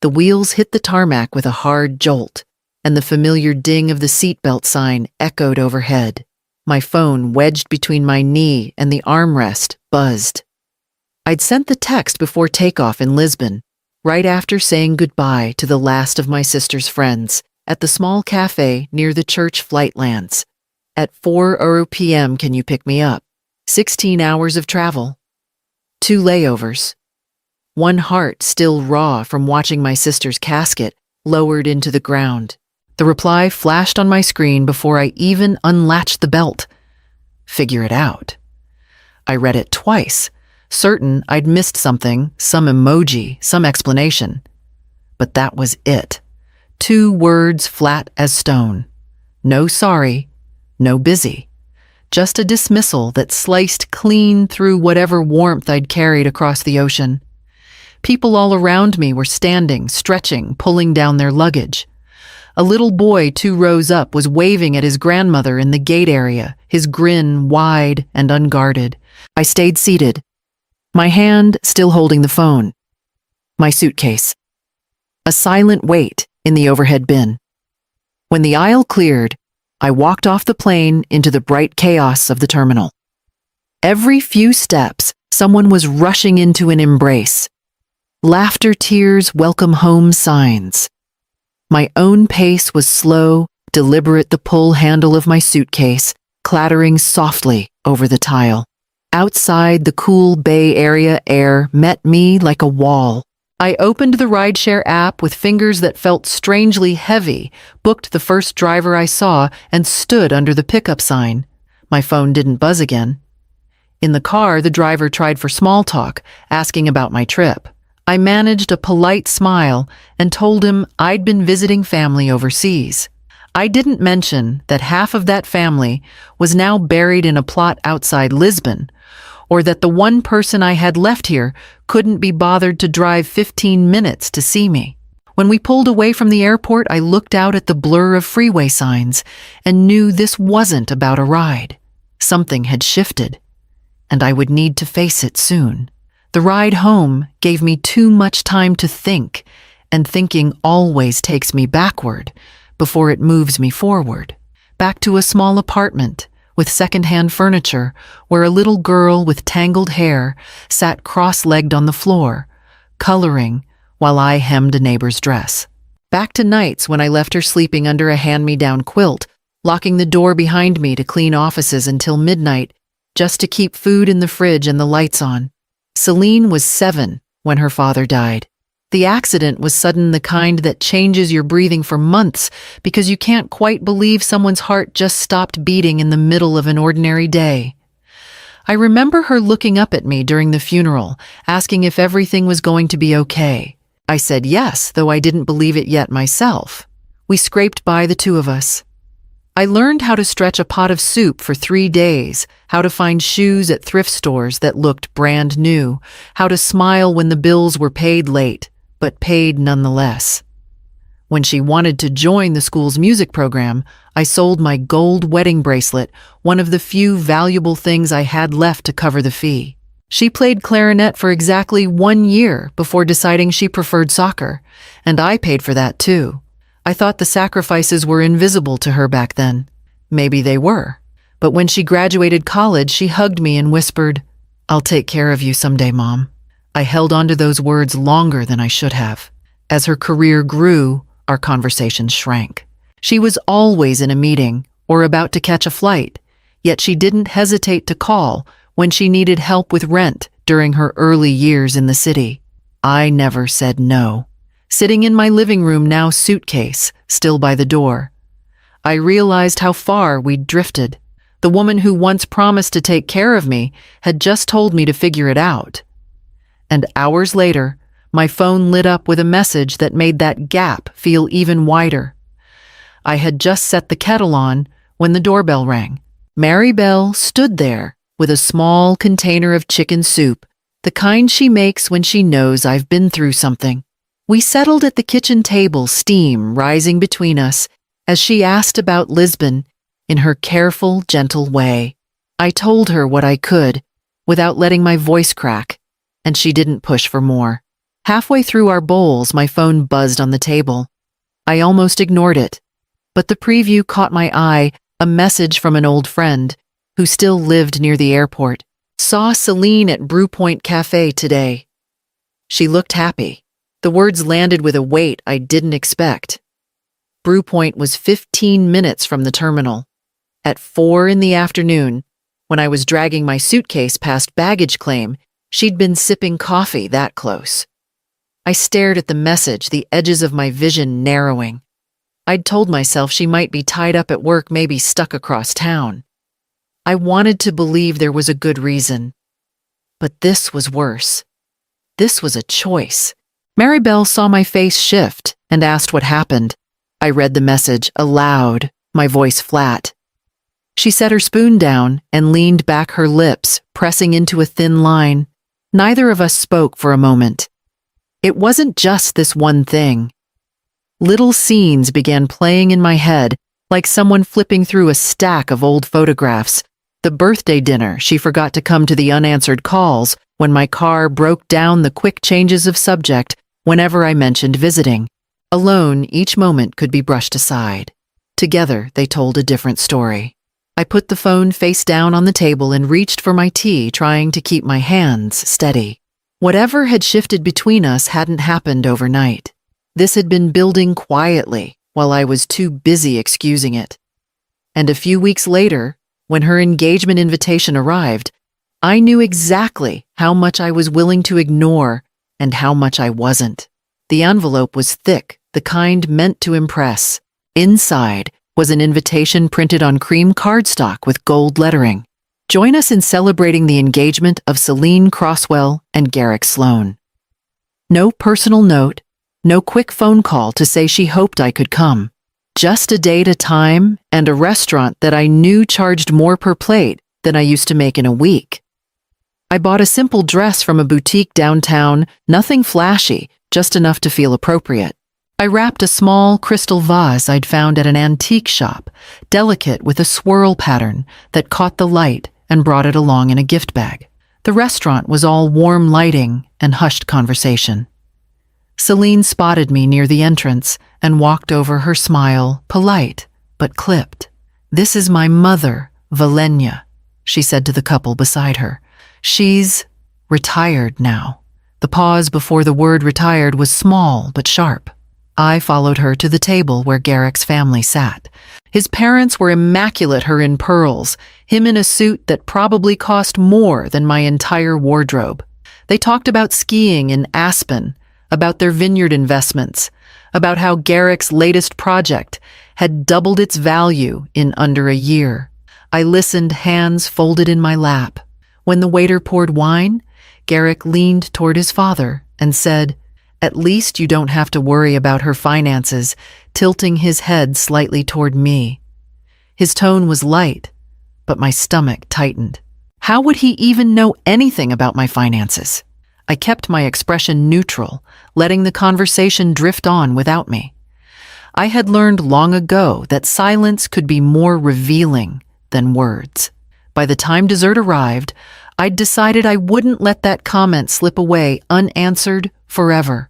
The wheels hit the tarmac with a hard jolt, and the familiar ding of the seatbelt sign echoed overhead. My phone, wedged between my knee and the armrest, buzzed. I'd sent the text before takeoff in Lisbon, right after saying goodbye to the last of my sister's friends at the small cafe near the church Flightlands. At 4 p.m. can you pick me up? 16 hours of travel. 2 layovers. One heart still raw from watching my sister's casket lowered into the ground. The reply flashed on my screen before I even unlatched the belt. Figure it out. I read it twice, certain I'd missed something, some emoji, some explanation. But that was it. 2 words flat as stone. No sorry, no busy. Just a dismissal that sliced clean through whatever warmth I'd carried across the ocean. People all around me were standing, stretching, pulling down their luggage. A little boy 2 rows up was waving at his grandmother in the gate area, his grin wide and unguarded. I stayed seated, my hand still holding the phone. My suitcase. A silent wait in the overhead bin. When the aisle cleared, I walked off the plane into the bright chaos of the terminal. Every few steps, someone was rushing into an embrace. Laughter, tears, welcome home signs. My own pace was slow, deliberate, the pull handle of my suitcase clattering softly over the tile. Outside, the cool Bay Area air met me like a wall. I opened the rideshare app with fingers that felt strangely heavy, booked the first driver I saw, and stood under the pickup sign. My phone didn't buzz again. In the car, the driver tried for small talk, asking about my trip. I managed a polite smile and told him I'd been visiting family overseas. I didn't mention that half of that family was now buried in a plot outside Lisbon, or that the one person I had left here couldn't be bothered to drive 15 minutes to see me. When we pulled away from the airport, I looked out at the blur of freeway signs and knew this wasn't about a ride. Something had shifted, and I would need to face it soon. The ride home gave me too much time to think, and thinking always takes me backward before it moves me forward. Back to a small apartment with secondhand furniture where a little girl with tangled hair sat cross-legged on the floor, coloring while I hemmed a neighbor's dress. Back to nights when I left her sleeping under a hand-me-down quilt, locking the door behind me to clean offices until midnight just to keep food in the fridge and the lights on. Celine was 7 when her father died. The accident was sudden, the kind that changes your breathing for months because you can't quite believe someone's heart just stopped beating in the middle of an ordinary day. I remember her looking up at me during the funeral, asking if everything was going to be okay. I said yes, though I didn't believe it yet myself. We scraped by, the 2 of us. I learned how to stretch a pot of soup for 3 days, how to find shoes at thrift stores that looked brand new, how to smile when the bills were paid late, but paid nonetheless. When she wanted to join the school's music program, I sold my gold wedding bracelet, one of the few valuable things I had left to cover the fee. She played clarinet for exactly 1 year before deciding she preferred soccer, and I paid for that too. I thought the sacrifices were invisible to her back then. Maybe they were. But when she graduated college, she hugged me and whispered, "I'll take care of you someday, Mom." I held on to those words longer than I should have. As her career grew, our conversations shrank. She was always in a meeting or about to catch a flight, yet she didn't hesitate to call when she needed help with rent during her early years in the city. I never said no. Sitting in my living room now, suitcase still by the door, I realized how far we'd drifted. The woman who once promised to take care of me had just told me to figure it out. And hours later, my phone lit up with a message that made that gap feel even wider. I had just set the kettle on when the doorbell rang. Mary Bell stood there with a small container of chicken soup, the kind she makes when she knows I've been through something. We settled at the kitchen table, steam rising between us, as she asked about Lisbon in her careful, gentle way. I told her what I could, without letting my voice crack, and she didn't push for more. Halfway through our bowls, my phone buzzed on the table. I almost ignored it, but the preview caught my eye, a message from an old friend who still lived near the airport. Saw Celine at Brew Point Cafe today. She looked happy. The words landed with a weight I didn't expect. Brew Point was 15 minutes from the terminal. At 4 in the afternoon, when I was dragging my suitcase past baggage claim, she'd been sipping coffee that close. I stared at the message, the edges of my vision narrowing. I'd told myself she might be tied up at work, maybe stuck across town. I wanted to believe there was a good reason. But this was worse. This was a choice. Maribel saw my face shift and asked what happened. I read the message aloud, my voice flat. She set her spoon down and leaned back, her lips pressing into a thin line. Neither of us spoke for a moment. It wasn't just this one thing. Little scenes began playing in my head, like someone flipping through a stack of old photographs. The birthday dinner she forgot to come to, the unanswered calls when my car broke down, the quick changes of subject whenever I mentioned visiting. Alone, each moment could be brushed aside. Together, they told a different story. I put the phone face down on the table and reached for my tea, trying to keep my hands steady. Whatever had shifted between us hadn't happened overnight. This had been building quietly while I was too busy excusing it. And a few weeks later, when her engagement invitation arrived, I knew exactly how much I was willing to ignore and how much I wasn't. The envelope was thick, the kind meant to impress. Inside was an invitation printed on cream cardstock with gold lettering. Join us in celebrating the engagement of Celine Crosswell and Garrick Sloan. No personal note, no quick phone call to say she hoped I could come. Just a date, a time, and a restaurant that I knew charged more per plate than I used to make in a week. I bought a simple dress from a boutique downtown, nothing flashy, just enough to feel appropriate. I wrapped a small crystal vase I'd found at an antique shop, delicate with a swirl pattern that caught the light, and brought it along in a gift bag. The restaurant was all warm lighting and hushed conversation. Celine spotted me near the entrance and walked over, her smile polite but clipped. "This is my mother, Valenia," she said to the couple beside her. "She's retired now." The pause before the word retired was small but sharp. I followed her to the table where Garrick's family sat. His parents were immaculate, her in pearls, him in a suit that probably cost more than my entire wardrobe. They talked about skiing in Aspen, about their vineyard investments, about how Garrick's latest project had doubled its value in under a year. I listened, hands folded in my lap. When the waiter poured wine, Garrick leaned toward his father and said, "At least you don't have to worry about her finances," tilting his head slightly toward me. His tone was light, but my stomach tightened. How would he even know anything about my finances? I kept my expression neutral, letting the conversation drift on without me. I had learned long ago that silence could be more revealing than words. By the time dessert arrived, I'd decided I wouldn't let that comment slip away unanswered forever.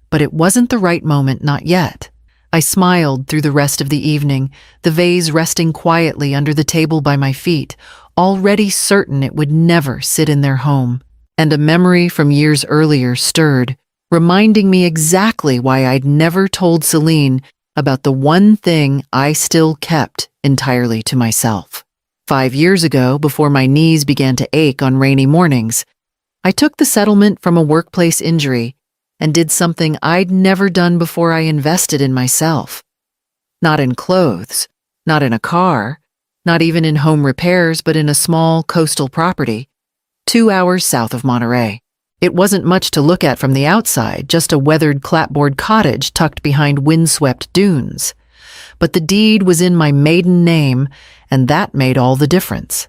But it wasn't the right moment, not yet. I smiled through the rest of the evening, the vase resting quietly under the table by my feet, already certain it would never sit in their home. And a memory from years earlier stirred, reminding me exactly why I'd never told Celine about the one thing I still kept entirely to myself. 5 years ago, before my knees began to ache on rainy mornings, I took the settlement from a workplace injury and did something I'd never done before. I invested in myself. Not in clothes, not in a car, not even in home repairs, but in a small coastal property, 2 hours south of Monterey. It wasn't much to look at from the outside, just a weathered clapboard cottage tucked behind windswept dunes. But the deed was in my maiden name, and that made all the difference.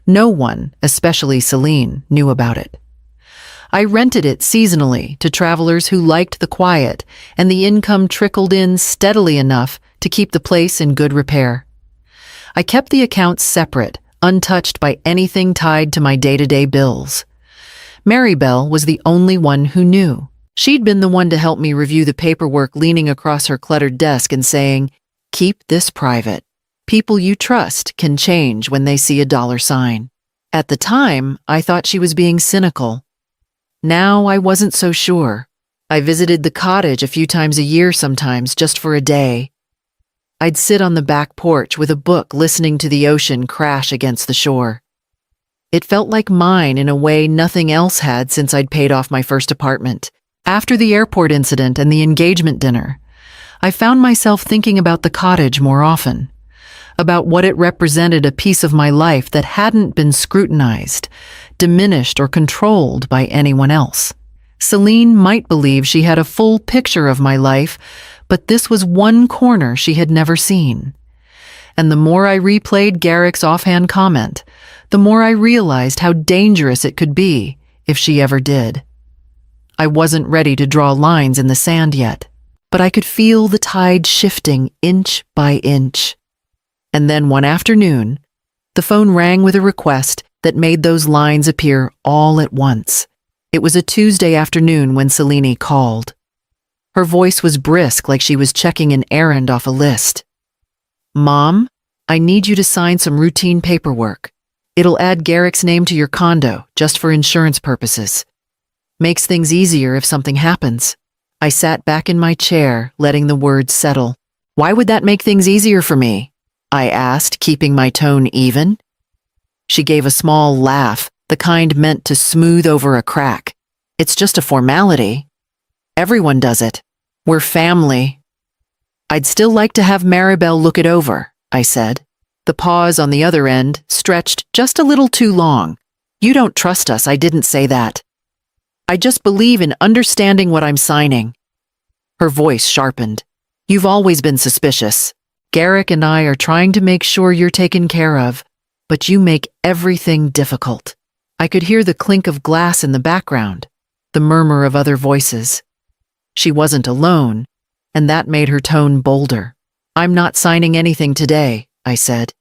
No one, especially Celine, knew about it. I rented it seasonally to travelers who liked the quiet, and the income trickled in steadily enough to keep the place in good repair. I kept the accounts separate, untouched by anything tied to my day-to-day bills. Maribel was the only one who knew. She'd been the one to help me review the paperwork, leaning across her cluttered desk and saying, "Keep this private. People you trust can change when they see a dollar sign." At the time, I thought she was being cynical. Now I wasn't so sure. I visited the cottage a few times a year sometimes, just for a day. I'd sit on the back porch with a book, listening to the ocean crash against the shore. It felt like mine in a way nothing else had since I'd paid off my first apartment. After the airport incident and the engagement dinner, I found myself thinking about the cottage more often, about what it represented, a piece of my life that hadn't been scrutinized, diminished, or controlled by anyone else. Celine might believe she had a full picture of my life, but this was one corner she had never seen. And the more I replayed Garrick's offhand comment, the more I realized how dangerous it could be if she ever did. I wasn't ready to draw lines in the sand yet, but I could feel the tide shifting inch by inch. And then one afternoon, the phone rang with a request that made those lines appear all at once. It was a Tuesday afternoon when Celine called. Her voice was brisk, like she was checking an errand off a list. "Mom, I need you to sign some routine paperwork. It'll add Garrick's name to your condo, just for insurance purposes. Makes things easier if something happens." I sat back in my chair, letting the words settle. "Why would that make things easier for me?" I asked, keeping my tone even. She gave a small laugh, the kind meant to smooth over a crack. "It's just a formality. Everyone does it. We're family." "I'd still like to have Maribel look it over," I said. The pause on the other end stretched just a little too long. "You don't trust us, I didn't say that. I just believe in understanding what I'm signing." Her voice sharpened. "You've always been suspicious. Garrick and I are trying to make sure you're taken care of, but you make everything difficult." I could hear the clink of glass in the background, the murmur of other voices. She wasn't alone, and that made her tone bolder. "I'm not signing anything today," I said.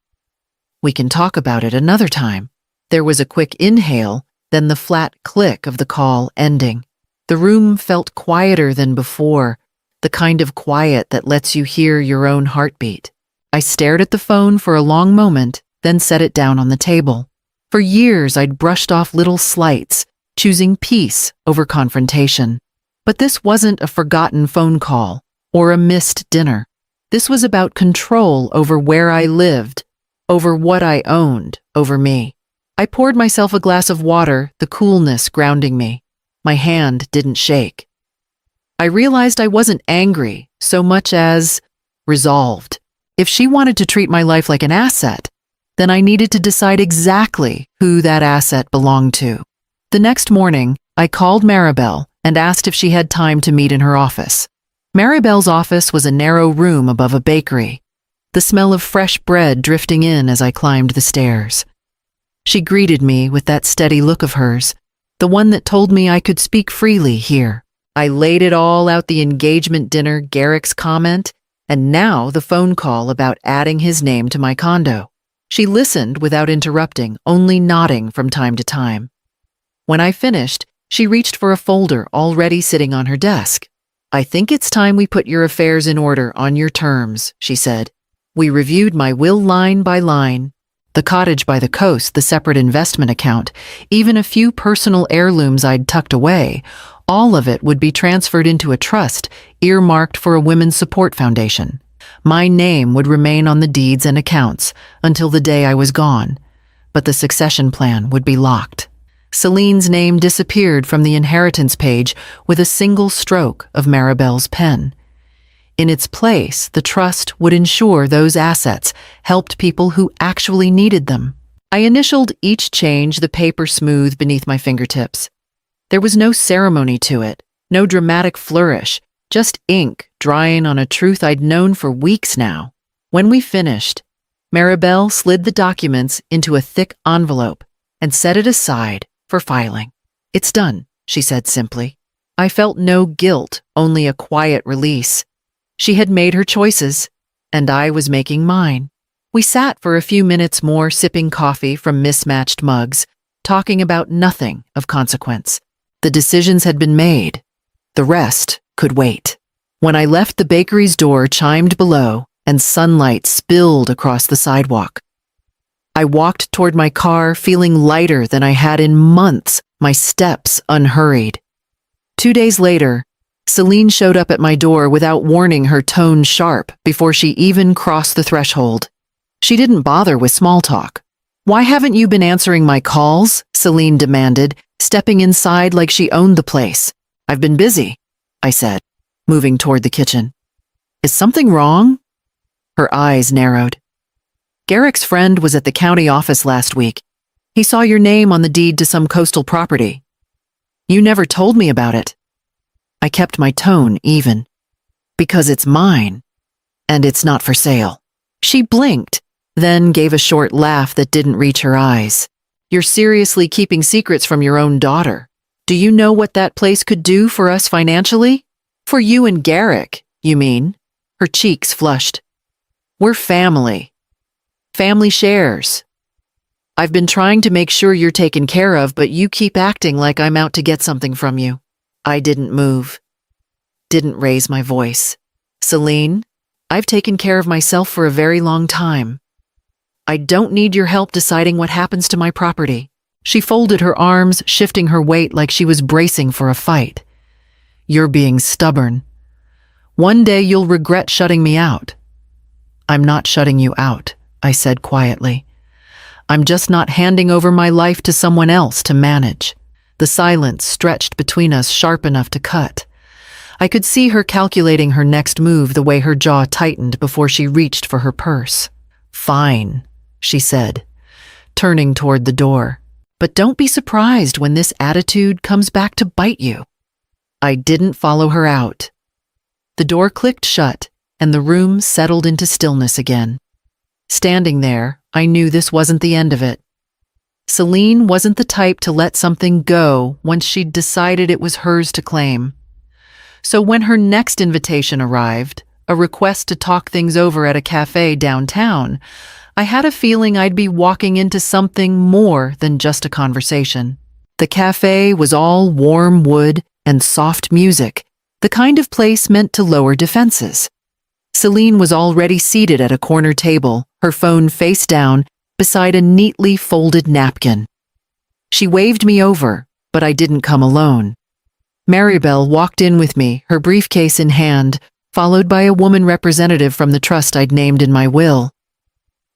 "We can talk about it another time." There was a quick inhale, then the flat click of the call ending. The room felt quieter than before, the kind of quiet that lets you hear your own heartbeat. I stared at the phone for a long moment, then set it down on the table. For years, I'd brushed off little slights, choosing peace over confrontation. But this wasn't a forgotten phone call or a missed dinner. This was about control over where I lived, over what I owned, over me. I poured myself a glass of water, the coolness grounding me. My hand didn't shake. I realized I wasn't angry so much as resolved. If she wanted to treat my life like an asset, then I needed to decide exactly who that asset belonged to. The next morning, I called Maribel and asked if she had time to meet in her office. Maribel's office was a narrow room above a bakery, the smell of fresh bread drifting in as I climbed the stairs. She greeted me with that steady look of hers, the one that told me I could speak freely here. I laid it all out: the engagement dinner, Garrick's comment, and now the phone call about adding his name to my condo. She listened without interrupting, only nodding from time to time. When I finished, she reached for a folder already sitting on her desk. "I think it's time we put your affairs in order on your terms," she said. We reviewed my will line by line. The cottage by the coast, the separate investment account, even a few personal heirlooms I'd tucked away, all of it would be transferred into a trust earmarked for a women's support foundation. My name would remain on the deeds and accounts until the day I was gone, but the succession plan would be locked. Celine's name disappeared from the inheritance page with a single stroke of Maribel's pen. In its place, the trust would ensure those assets helped people who actually needed them. I initialed each change, the paper smooth beneath my fingertips. There was no ceremony to it, no dramatic flourish, just ink drying on a truth I'd known for weeks now. When we finished, Maribel slid the documents into a thick envelope and set it aside for filing. "It's done," she said simply. I felt no guilt, only a quiet release. She had made her choices, and I was making mine. We sat for a few minutes more, sipping coffee from mismatched mugs, talking about nothing of consequence. The decisions had been made. The rest could wait. When I left, the bakery's door chimed below and sunlight spilled across the sidewalk. I walked toward my car, feeling lighter than I had in months, my steps unhurried. 2 days later, Celine showed up at my door without warning, her tone sharp before she even crossed the threshold. She didn't bother with small talk. "Why haven't you been answering my calls?" Celine demanded, stepping inside like she owned the place. "I've been busy," I said, moving toward the kitchen. "Is something wrong?" Her eyes narrowed. "Garrick's friend was at the county office last week. He saw your name on the deed to some coastal property. You never told me about it." I kept my tone even. "Because it's mine, and it's not for sale." She blinked, then gave a short laugh that didn't reach her eyes. "You're seriously keeping secrets from your own daughter. Do you know what that place could do for us financially? For you and Garrick, you mean?" Her cheeks flushed. "We're family. Family shares. I've been trying to make sure you're taken care of, but you keep acting like I'm out to get something from you." I didn't move. Didn't raise my voice. "Celine, I've taken care of myself for a very long time. I don't need your help deciding what happens to my property." She folded her arms, shifting her weight like she was bracing for a fight. "You're being stubborn. One day you'll regret shutting me out." "I'm not shutting you out," I said quietly. "I'm just not handing over my life to someone else to manage." The silence stretched between us sharp enough to cut. I could see her calculating her next move, the way her jaw tightened before she reached for her purse. "Fine," she said, turning toward the door. "But don't be surprised when this attitude comes back to bite you." I didn't follow her out. The door clicked shut, and the room settled into stillness again. Standing there, I knew this wasn't the end of it. Celine wasn't the type to let something go once she'd decided it was hers to claim. So when her next invitation arrived, a request to talk things over at a cafe downtown, I had a feeling I'd be walking into something more than just a conversation. The cafe was all warm wood and soft music, the kind of place meant to lower defenses. Celine was already seated at a corner table, her phone face down, beside a neatly folded napkin. She waved me over, but I didn't come alone. Maribel walked in with me, her briefcase in hand, followed by a woman representative from the trust I'd named in my will.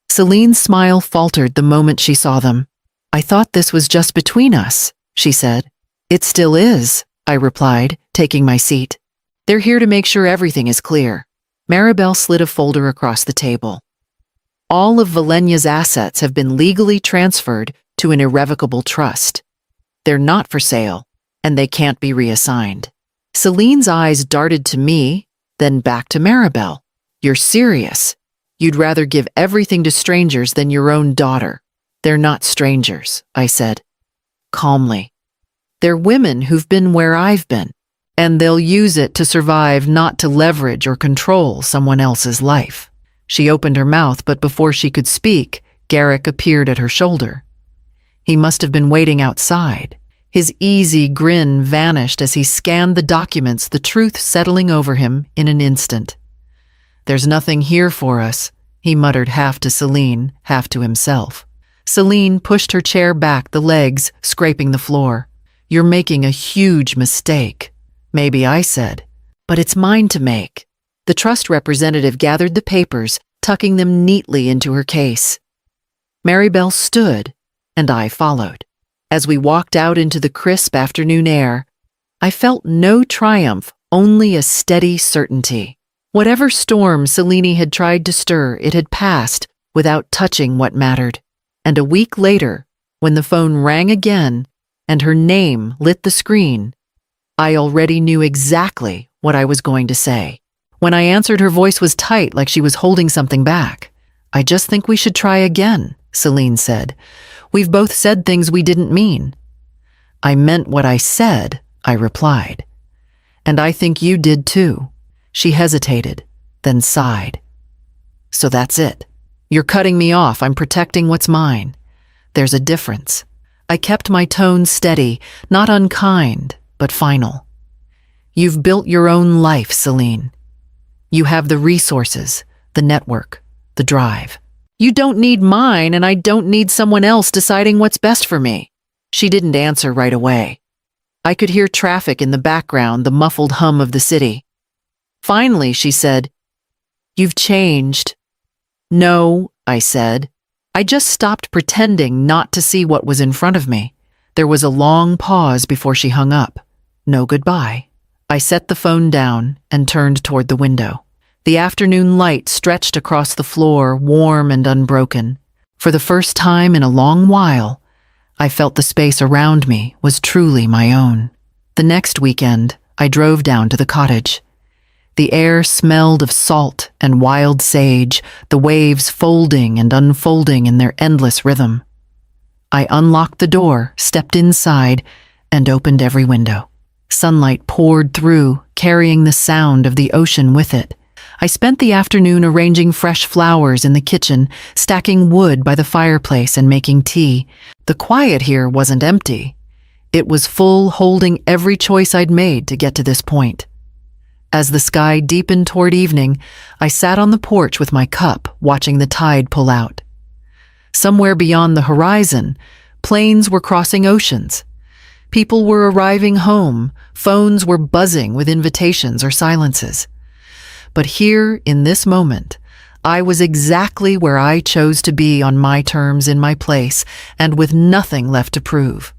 Celine's smile faltered the moment she saw them. "I thought this was just between us," she said. "It still is," I replied, taking my seat. "They're here to make sure everything is clear." Maribel slid a folder across the table. "All of Valenya's assets have been legally transferred to an irrevocable trust. They're not for sale, and they can't be reassigned." Celine's eyes darted to me, then back to Maribel. "You're serious? You'd rather give everything to strangers than your own daughter." "They're not strangers," I said, calmly. "They're women who've been where I've been, and they'll use it to survive, not to leverage or control someone else's life." She opened her mouth, but before she could speak, Garrick appeared at her shoulder. He must have been waiting outside. His easy grin vanished as he scanned the documents, the truth settling over him in an instant. "There's nothing here for us," he muttered, half to Celine, half to himself. Celine pushed her chair back, the legs scraping the floor. "You're making a huge mistake." "Maybe," I said, "but it's mine to make." The trust representative gathered the papers, tucking them neatly into her case. Maribel stood, and I followed. As we walked out into the crisp afternoon air, I felt no triumph, only a steady certainty. Whatever storm Celine had tried to stir, it had passed without touching what mattered. And a week later, when the phone rang again and her name lit the screen, I already knew exactly what I was going to say. When I answered, her voice was tight, like she was holding something back. "I just think we should try again," Celine said. "We've both said things we didn't mean." "I meant what I said," I replied. "And I think you did too." She hesitated, then sighed. "So that's it. You're cutting me off. I'm protecting what's mine. There's a difference." I kept my tone steady, not unkind, but final. You've built your own life, Celine. You have the resources, the network, the drive. You don't need mine, and I don't need someone else deciding what's best for me." She didn't answer right away. I could hear traffic in the background, the muffled hum of the city. Finally, she said, "You've changed." "No," I said. I just stopped pretending not to see what was in front of me. There was a long pause before she hung up. No goodbye. I set the phone down and turned toward the window. The afternoon light stretched across the floor, warm and unbroken. For the first time in a long while, I felt the space around me was truly my own. The next weekend, I drove down to the cottage. The air smelled of salt and wild sage, the waves folding and unfolding in their endless rhythm. I unlocked the door, stepped inside, and opened every window. Sunlight poured through, carrying the sound of the ocean with it. I spent the afternoon arranging fresh flowers in the kitchen, stacking wood by the fireplace and making tea. The quiet here wasn't empty. It was full, holding every choice I'd made to get to this point. As the sky deepened toward evening, I sat on the porch with my cup, watching the tide pull out. Somewhere beyond the horizon, planes were crossing oceans. People were arriving home, phones were buzzing with invitations or silences. But here, in this moment, I was exactly where I chose to be on my terms in my place, and with nothing left to prove.